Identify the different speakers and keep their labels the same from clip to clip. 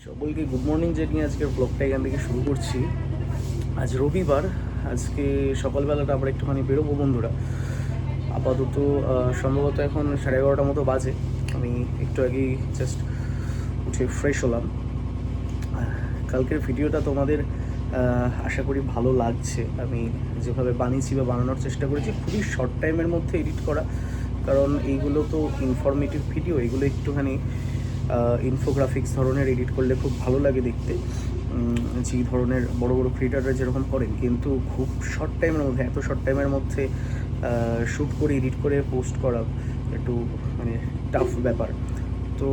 Speaker 1: সকলকে good morning জানিয়ে আজকের ব্লগটা এখান থেকে শুরু করছি। আজ রবিবার, আজকে সকালবেলাটা আবার একটুখানি বেরোবো বন্ধুরা। আপাতত সম্ভবত এখন 11:30 মতো বাজে। আমি একটু আগেই জাস্ট উঠে ফ্রেশ হলাম। কালকের ভিডিওটা তোমাদের আশা করি ভালো লাগছে। আমি যেভাবে বানিয়েছি বা বানানোর চেষ্টা করেছি, খুবই শর্ট টাইমের মধ্যে এডিট করা, কারণ এইগুলো তো ইনফরমেটিভ ভিডিও। এগুলো একটুখানি ইনফোগ্রাফিক্স ধরনের এডিট করলে খুব ভালো লাগে দেখতে, যেই ধরনের বড় বড় ক্রিয়েটাররা যেরকম করেন। কিন্তু খুব শর্ট টাইমের মধ্যে, এত শর্ট টাইমের মধ্যে শ্যুট করে এডিট করে পোস্ট করা একটু মানে টাফ ব্যাপার। তো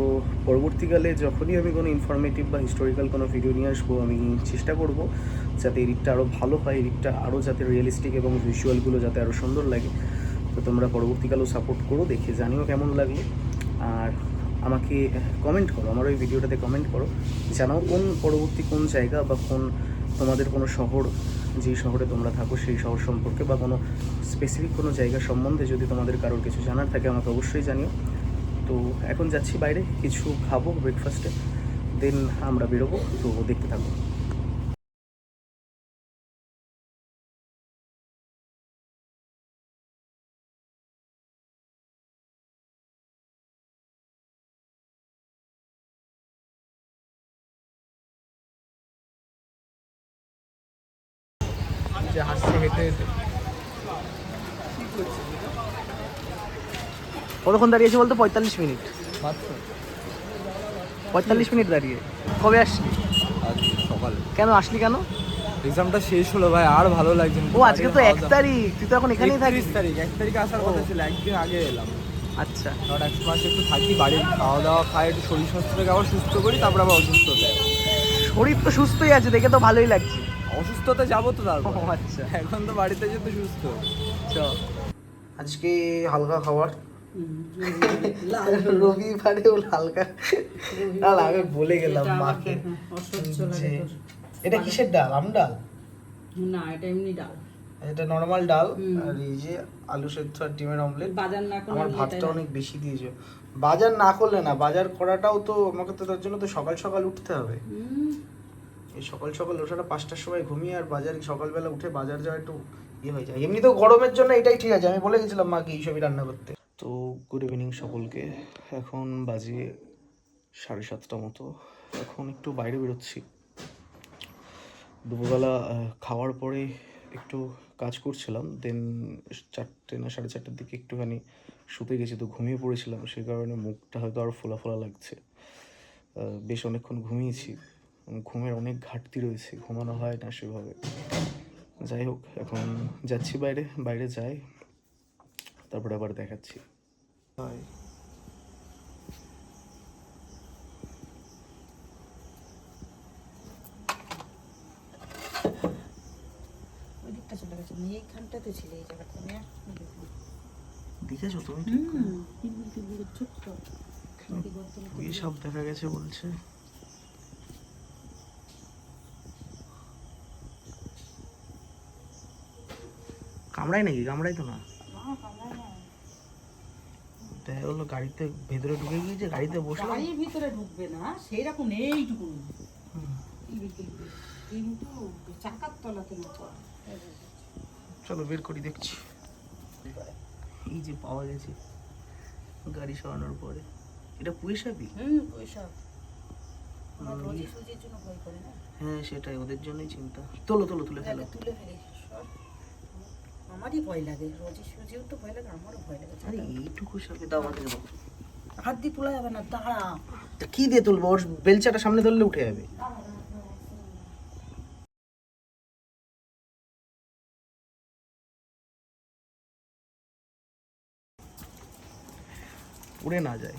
Speaker 1: পরবর্তীকালে যখনই আমি কোনো ইনফরমেটিভ বা হিস্টোরিক্যাল কোনো ভিডিও নিয়ে আসবো, আমি চেষ্টা করব যাতে এডিটটা আরও ভালো হয়, এডিটটা আরও যাতে রিয়েলিস্টিক এবং ভিজুয়ালগুলো যাতে আরও সুন্দর লাগে। তো তোমরা পরবর্তীকালেও সাপোর্ট করো, দেখে জানিও কেমন লাগলো। আর আমাকে কমেন্ট করো, আমার ওই ভিডিওটাতে কমেন্ট করো, জানাও কোন জায়গা বা তোমাদের কোনো শহর, যেই শহরে তোমরা থাকো সেই শহর সম্পর্কে বা কোনো স্পেসিফিক কোনো জায়গা সম্বন্ধে যদি তোমাদের কারোর কিছু জানার থাকে আমাকে অবশ্যই জানিও। তো এখন যাচ্ছি বাইরে, কিছু খাবো ব্রেকফাস্টে, দেন আমরা বেরোবো। তো দেখতে থাকবো। যে হাসছে হেঁটে হেঁটে কতক্ষণ দাঁড়িয়েছে বলতো? 45 মিনিট
Speaker 2: মাত্র।
Speaker 1: 45 মিনিট দাঁড়িয়ে। কবে আসলি?
Speaker 2: আজ সকালে।
Speaker 1: কেন আসলি কেন?
Speaker 2: এক্সামটা শেষ হলো ভাই, আর ভালো লাগছে না।
Speaker 1: ও আজকে তো 1 তারিখ, তুই তো এখন এখানেই থাকিস।
Speaker 2: 1 তারিখে আসার কথা ছিল, একদিন আগে এলাম।
Speaker 1: আচ্ছা,
Speaker 2: ধর 1 মাস একটু থাকি, বাড়ির খাওয়া দাওয়া খাই, একটু শরীর স্বাস্থ্যটাকে আবার সুস্থ করি, তারপর আবার অসুস্থ হতে হবে।
Speaker 1: শরীর তো সুস্থই আছে, দেখে তো ভালোই লাগছে।
Speaker 2: অসুস্থতে যাবো তো তারপর।
Speaker 1: আচ্ছা,
Speaker 2: এখন তো বাড়িতে যেতে সুস্থ।
Speaker 1: আজকে হালকা খাবার, রবিবারেও হালকা। আমি বলে গেলাম মাকে। এটা কিসের ডাল? আমডাল
Speaker 3: না, এটা এমনি ডাল।
Speaker 1: এটা নরমাল ডাল। আর এই যে আলু সেদ্ধ আর ডিমের অমলেট।
Speaker 3: বাজার না করলে
Speaker 1: আমার ভাতটা অনেক বেশি দিয়েছো। বাজার না করলে না, বাজার করাটাও তো আমাকে, তো তার জন্য তো সকাল সকাল উঠতে হবে। এই সকাল সকাল ওঠাটা 5টার সময় ঘুমিয়ে, আর বাজারে সকালবেলা উঠে বাজার যাওয়া একটু ইয়ে হয়ে যায়। এমনি তো গরমের জন্য এটাই ঠিক আছে, আমি বলে গেছিলাম মাকে এইসবই রান্না করতে। তো গুড ইভিনিং সকলকে। এখন বাজে 7:30 মতো। এখন একটু বাইরে বেরোচ্ছি। দুপুরবেলা খাওয়ার পরে একটু কাজ করছিলাম, দেন 4টে না 4:30টার দিকে একটুখানি শুতে গেছি, তো ঘুমিয়ে পড়েছিলাম। সেই কারণে মুখটা হয়তো আরও ফোলা ফোলা লাগছে। বেশ অনেকক্ষণ ঘুমিয়েছি, ঘুমের অনেক ঘাটতি রয়েছে, ঘুমানো হয় না সেভাবে। যাই হোক, এখন যাচ্ছি বাইরে, বাইরে যাই, তারপরে আবার দেখাচ্ছি।
Speaker 3: ওই দিকটা চলে গেছে, এইখানটাতে ছিল এই জায়গাটা।
Speaker 1: দেখেছো তুমি?
Speaker 3: ছোট্ট
Speaker 1: সব দেখা গেছে বলছে। কামড়াই নাকি? কামড়াই তো না। দেখা গেলো গাড়িতে ভেতরে ঢুকে গিয়েছে, গাড়িতে বসলাম।
Speaker 3: গাড়ির ভিতরে ঢুকবে না সেইরকম, এইটুকু কিন্তু চাকার তলাতে মতো।
Speaker 1: চলো বের করি, দেখছি। এই যে পাওয়া গেছে গাড়ি সরানোর পরে। এটা পুঁইশাকই?
Speaker 3: ওইসব সুজির জন্য ভয় করে না।
Speaker 1: হ্যাঁ সেটাই, ওদের জন্যই চিন্তা। তোলো তোলো, তুলে ফেলো।
Speaker 3: তুলে ফেলি, আমারই ভয় লাগে। রোজি সুজিও তো ভয় লাগে, আমারও ভয় লাগে।
Speaker 1: আরে এইটুকু সাপে দাও, আমাকে দাও।
Speaker 3: হাত দিয়ে তোলা যাবে না, দাঁড়া।
Speaker 1: কি দিয়ে তুলবো? ওর বেলচাটা সামনে ধরলে উঠে যাবে। উড়ে না যায়।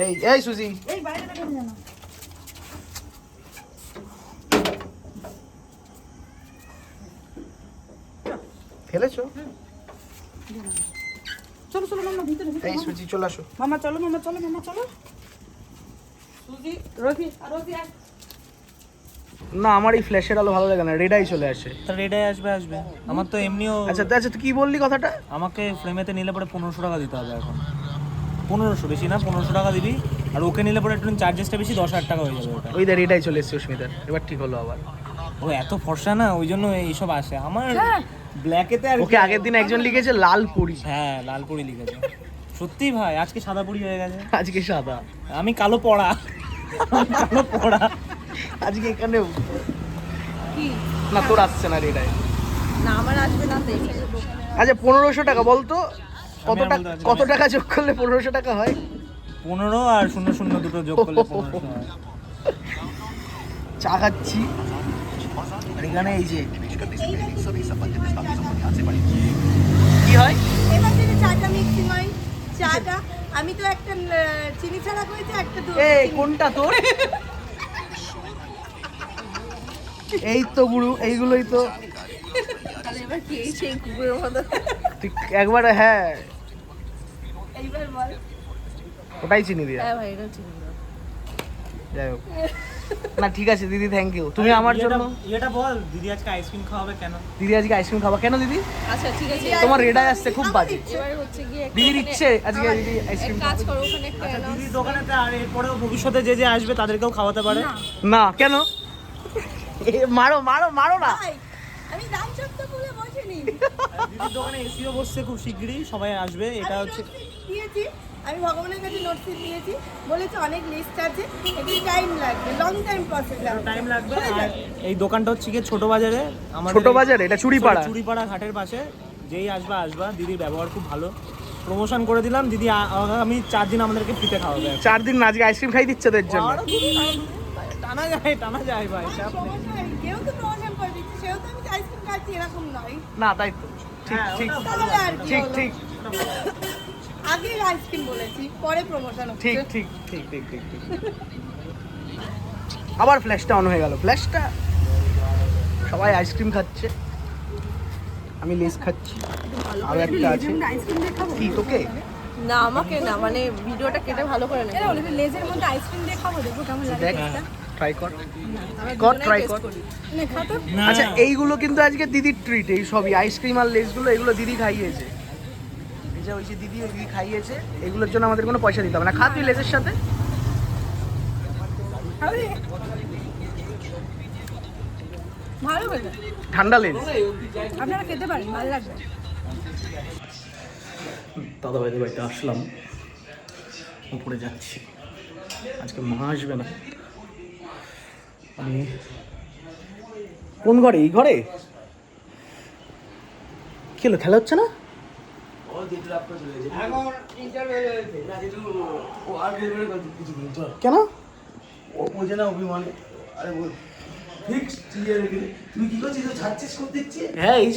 Speaker 1: এই এই সুজি,
Speaker 3: এই বাইরে রাখেন জানো।
Speaker 1: ফেলেছো?
Speaker 3: চলো চলো মামা, ভিতরে
Speaker 1: এই সুজি চলে আসো।
Speaker 3: মামা চলো, মামা চলো, মামা চলো। সুজি, রোজি আর রোজি আয়।
Speaker 1: না, আমার এই ফ্ল্যাশের আলো ভালো লাগে না, রেড আই চলে আসে।
Speaker 2: রেড আই আসবে। আমার তো এমনিও।
Speaker 1: আচ্ছা আচ্ছা, তুই কি বললি কথাটা?
Speaker 2: আমাকে ফ্রেমেতে নিলে পরে 1500 টাকা দিতে হবে এখন।
Speaker 4: 1500, বেশি না, 1500 টাকা দিবি। আর ওকে নিলে পরে একটু চার্জেসটা বেশি, 10,000 টাকা হয়ে যাবে ওটা।
Speaker 1: ওই দেখ এটাই চলে এসছে অস্মিতার, এবার ঠিক হলো আবার।
Speaker 4: ও এত ফর্সা না, ওই জন্য এইসব আসে। আমার ব্ল্যাকেতে আর
Speaker 1: ওকে আগের দিন একজন লিখেছে লাল পরি,
Speaker 4: হ্যাঁ লাল পরি লিখেছে। সত্যি ভাই আজকে সাদা পরি হয়ে গেছে,
Speaker 1: আজকে সাদা,
Speaker 4: আমি কালো পড়া, কালো পড়া।
Speaker 1: আজকে এখানেও
Speaker 3: কি
Speaker 1: না, তোর আসছে না রে এটাই।
Speaker 3: না আমার আসবে না তো
Speaker 1: আচ্ছা 1500 টাকা বলতো, কত
Speaker 4: আমি আর
Speaker 1: টাকা,
Speaker 4: বলতে পারছি না।
Speaker 1: কত টাকা যোগ করলে 1500 টাকা হয়?
Speaker 4: 15 আর 00 দুটো যোগ করলে 1500 হয়।
Speaker 1: চা খাচ্ছি আর এখানে এই যে কি হয়,
Speaker 5: এবার যদি চাটা মিক্সিং হয়, চাটা আমি তো একটা চিনি ছাড়া করেছি, একটা দুধ
Speaker 1: এই কোনটা তোর? এই তো গুরু, এইগুলোই তো
Speaker 3: তাহলে এবার কি সেই কুকুরের মতো
Speaker 1: ঠিক একবার, হ্যাঁ
Speaker 5: এইবার বল।
Speaker 1: ওটাই চিনি দিয়া।
Speaker 3: হ্যাঁ ভাই এটা ঠিক না
Speaker 1: যাই হোক, না ঠিক আছে দিদি, থ্যাংক ইউ, তুমি আমার জন্য।
Speaker 4: এটা বল, দিদি আজকে আইসক্রিম খাওয়াবে কেন?
Speaker 1: দিদি আজকে আইসক্রিম খাবা কেন দিদি?
Speaker 3: আচ্ছা ঠিক আছে
Speaker 1: তোমার রেডায় আসছে খুব বাজে।
Speaker 3: এবার হচ্ছে গিয়ে একটা
Speaker 1: দিদির
Speaker 3: ওখানে-
Speaker 1: ইচ্ছে আজকে দিদি আইসক্রিম
Speaker 3: এক কাজ করো, ওখানে একটা
Speaker 4: আচ্ছা
Speaker 3: announce-
Speaker 4: দিদির দোকানেতে আর এরপরেও ভবিষ্যতে যে যে আসবে তাদেরকেও খাওয়াতে পারে।
Speaker 1: না কেন? এ, মারো মারো মারো না।
Speaker 5: ভাই, আমি দাম শব্দ বলে বসিনি।
Speaker 4: দিদির দোকানে এসিও বসছে খুব শিগগিরই, সবাই আসবে। এটা
Speaker 5: আমি
Speaker 4: হচ্ছে
Speaker 5: note দিয়েছি, আমি ভগবানের কাছে নোট দিয়েছি, বলেছে অনেক লিস্ট আছে, একটু টাইম লাগবে, লং টাইম প্রসেস লাগবে।
Speaker 4: টাইম লাগবে। আর এই দোকানটা হচ্ছে গিয়ে ছোট বাজারে, আমাদের
Speaker 1: ছোট বাজারে, এটা চুড়িপাড়া।
Speaker 4: চুড়িপাড়া ঘাটের পাশে। যেই আসবা আসবা, দিদির ব্যবহার খুব ভালো, প্রমোশন করে দিলাম। দিদি আগামী 4 দিন আমাদেরকে ফ্রিতে খাওয়াবে।
Speaker 1: 4 দিন না, আজকে আইসক্রিম খাই দিচ্ছে তোর জন্য।
Speaker 4: আরো টানা যায় ভাই, চাপ নেই।
Speaker 5: সমস্যা নেই, যেহেতু প্রমোশন করে দিচ্ছি সেহেতু আমি আইসক্রিম খাচ্ছি এরকম নয়।
Speaker 1: না তাই তো, ঠিক
Speaker 4: হ্যাঁ,
Speaker 1: ঠিক
Speaker 4: ওটা
Speaker 5: তাহলে আর কি
Speaker 1: ঠিক
Speaker 5: হলো?
Speaker 1: ঠিক
Speaker 5: আগে আইসক্রিম বলেছি, পরে প্রমোশন
Speaker 1: ঠিক
Speaker 5: হচ্ছে।
Speaker 1: ঠিক ঠিক ঠিক ঠিক ঠিক। আবার ফ্ল্যাশটা অন হয়ে গেল, ফ্ল্যাশটা। সবাই আইসক্রিম খাচ্ছে, আমি লেস খাচ্ছি, আর একটা আছে।
Speaker 5: আইসক্রিম দিয়ে খাবো?
Speaker 1: কি তোকে?
Speaker 3: না আমাকে না, মানে ভিডিওটা কেটে ভালো করে নে।
Speaker 5: লেজের মধ্যে আইসক্রিম দিয়ে খাবো, দেখো কেমন লাগে।
Speaker 1: দেখ, ট্রাই কর, ট্রাই কর।
Speaker 5: না খাতো।
Speaker 4: না,
Speaker 1: আচ্ছা এইগুলো কিন্তু আজকে দিদির ট্রিট, এই সবই আইসক্রিম আর লেসগুলো, এগুলো দিদি খাইয়েছে। এই যে ওই যে দিদি, ওই দিদি খাইয়েছে, এগুলোর জন্য আমাদের কোনো পয়সা দিতে হবে না। খা তুই লেসের সাথে।
Speaker 5: ভালো হয়েছে,
Speaker 1: ঠান্ডা লেস।
Speaker 5: আপনারা খেতে পারেন, ভালো লাগবে।
Speaker 1: দাদা ভাইদের বাড়িতে আসলাম, উপরে যাচ্ছি। আজকে মা আসবে না। আমি কোন ঘরে? এই ঘরে কি হলো, খেলা হচ্ছে না? কেন? হ্যাঁ এই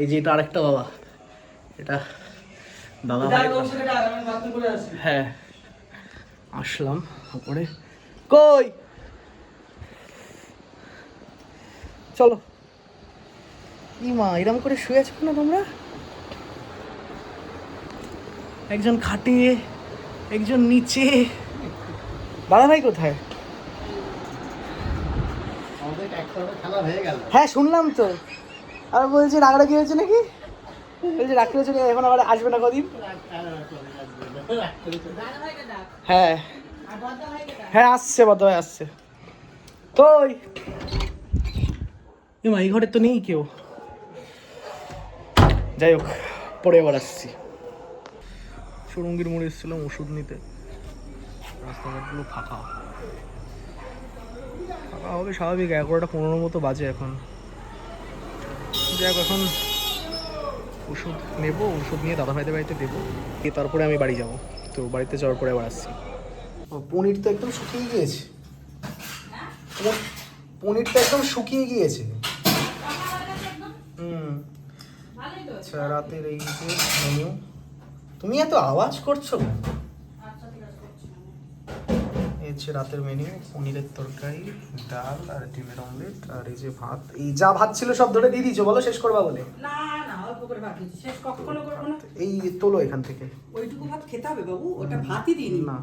Speaker 1: যে এটা আরেকটা বাবা, এটা দাদা ভাই। হ্যাঁ আসলাম উপরে, কই চলো। ই মা, এরম করে শুয়ে আছো না তোমরা? একজন খাটে, একজন নিচে। দাদা ভাই কোথায়? হ্যাঁ শুনলাম তো, আর বলছি রাগড়াগি হয়েছে নাকি? বলছি রাত্রে চলে এখন আবার আসবে না কদিন। হ্যাঁ হ্যাঁ আসছে, বদ্ধ আসছে। কই মা, এই ঘরে তো নেই কেউ। যাই হোক, পরে আবার আসছি। সুরঙ্গির মোড়ে এসেছিলাম ওষুধ নিতে, রাস্তাঘাটগুলো ফাঁকা ফাঁকা হবে স্বাভাবিক। 11:15 মতো বাজে এখন। যাই হোক, এখন ওষুধ নেবো, ওষুধ নিয়ে দাদা ভাইদের বাড়িতে দেবো, দিয়ে তারপরে আমি বাড়ি যাবো। তো বাড়িতে যাওয়ার পরে আবার আসছি। পনির তো একদম শুকিয়ে গিয়েছে, পনিরটা একদম শুকিয়ে গিয়েছে। আচ্ছা রাতের এই যে মেনু। তুমি এত আওয়াজ করছো কেন? এই হচ্ছে রাতের মেনু, পনিরের তরকারি, ডাল আর ডিমের অমলেট, আর এই যে ভাত। এই যা ভাত ছিল সব ধরে দিয়ে দিয়েছো, বলো শেষ করবা বলে।
Speaker 3: না না অল্প করে ভাত দিচ্ছি, শেষ কখনো করবো না।
Speaker 1: এই তোলো এখান থেকে।
Speaker 3: ওইটুকু ভাত খেতে হবে বাবু, ওটা ভাতই দিইনি।
Speaker 1: না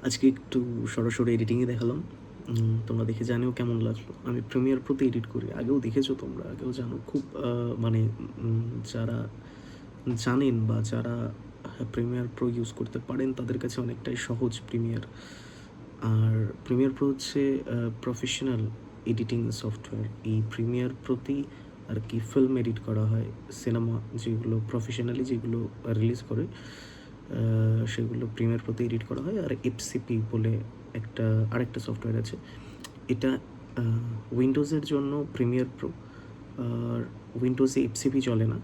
Speaker 1: আজকে একটু সরাসরি এডিটিংয়ে দেখালাম, তোমরা দেখে জানিও কেমন লাগলো। আমি প্রিমিয়ার প্রোতে এডিট করি, আগেও দেখেছো তোমরা, আগেও জানো। খুব মানে যারা জানেন বা যারা প্রিমিয়ার প্রো ইউজ করতে পারেন তাদের কাছে অনেকটাই সহজ প্রিমিয়ার। আর প্রিমিয়ার প্রো হচ্ছে প্রফেশনাল এডিটিং সফটওয়্যার। এই প্রিমিয়ার প্রোতেই আর কি ফিল্ম এডিট করা হয়, সিনেমা যেগুলো প্রফেশনালি যেগুলো রিলিজ করে সেগুলো প্রিমিয়ার প্রোতে এডিট করা হয়। আর এফসিপি বলে আরেকটা সফটওয়্যার আছে, এটা উইন্ডোজের জন্য প্রিমিয়ার প্রো। আর উইন্ডোজে এফসিপি চলে না,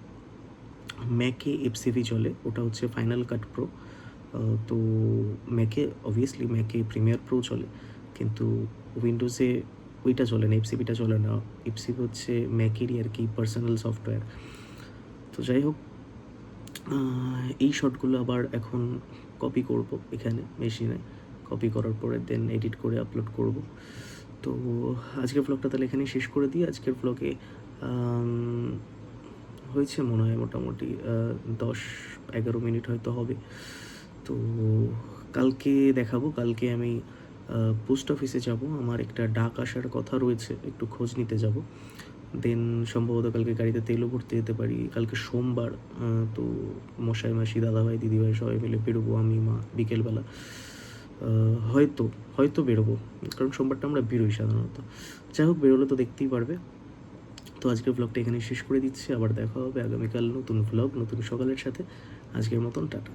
Speaker 1: ম্যাকে এফসিপি চলে, ওটা হচ্ছে ফাইনাল কাট প্রো। তো ম্যাকে অবভিয়াসলি ম্যাকে প্রিমিয়ার প্রো চলে, কিন্তু উইন্ডোজে ওইটা চলে না, এফসিপিটা চলে না। এফসিপি হচ্ছে ম্যাকেরই আর কি পার্সোনাল সফটওয়্যার। তো যাই হোক, এই শটগুলো আবার এখন কপি করব এখানে মেশিনে, কপি করার পরে দেন এডিট করে আপলোড করব। তো আজকের ব্লগটা তাহলে এখানেই শেষ করে দিই। আজকের ব্লগে হয়েছে মনে হয় মোটামুটি 10-11 মিনিট হয়তো হবে। তো কালকে দেখাবো, কালকে আমি পোস্ট অফিসে যাব, আমার একটা ডাক আসার কথা রয়েছে, একটু খোঁজ নিতে যাব। দেন সম্ভবত কালকে গাড়িতে তেলও ভরতে যেতে পারি। কালকে সোমবার, তো মশাই মাসি দাদাভাই দিদিভাই সবাই মিলে বেরোবো, আমি মা বিকেলবেলা হয়তো বেরোবো, কারণ সোমবারটা আমরা বেরোই সাধারণত। যাই হোক, বেরোলে তো দেখতেই পারবে। তো আজকের ব্লগটা এখানে শেষ করে দিচ্ছি, আবার দেখা হবে আগামীকাল নতুন ব্লগ নতুন সকালের সাথে। আজকের মতন টাটা।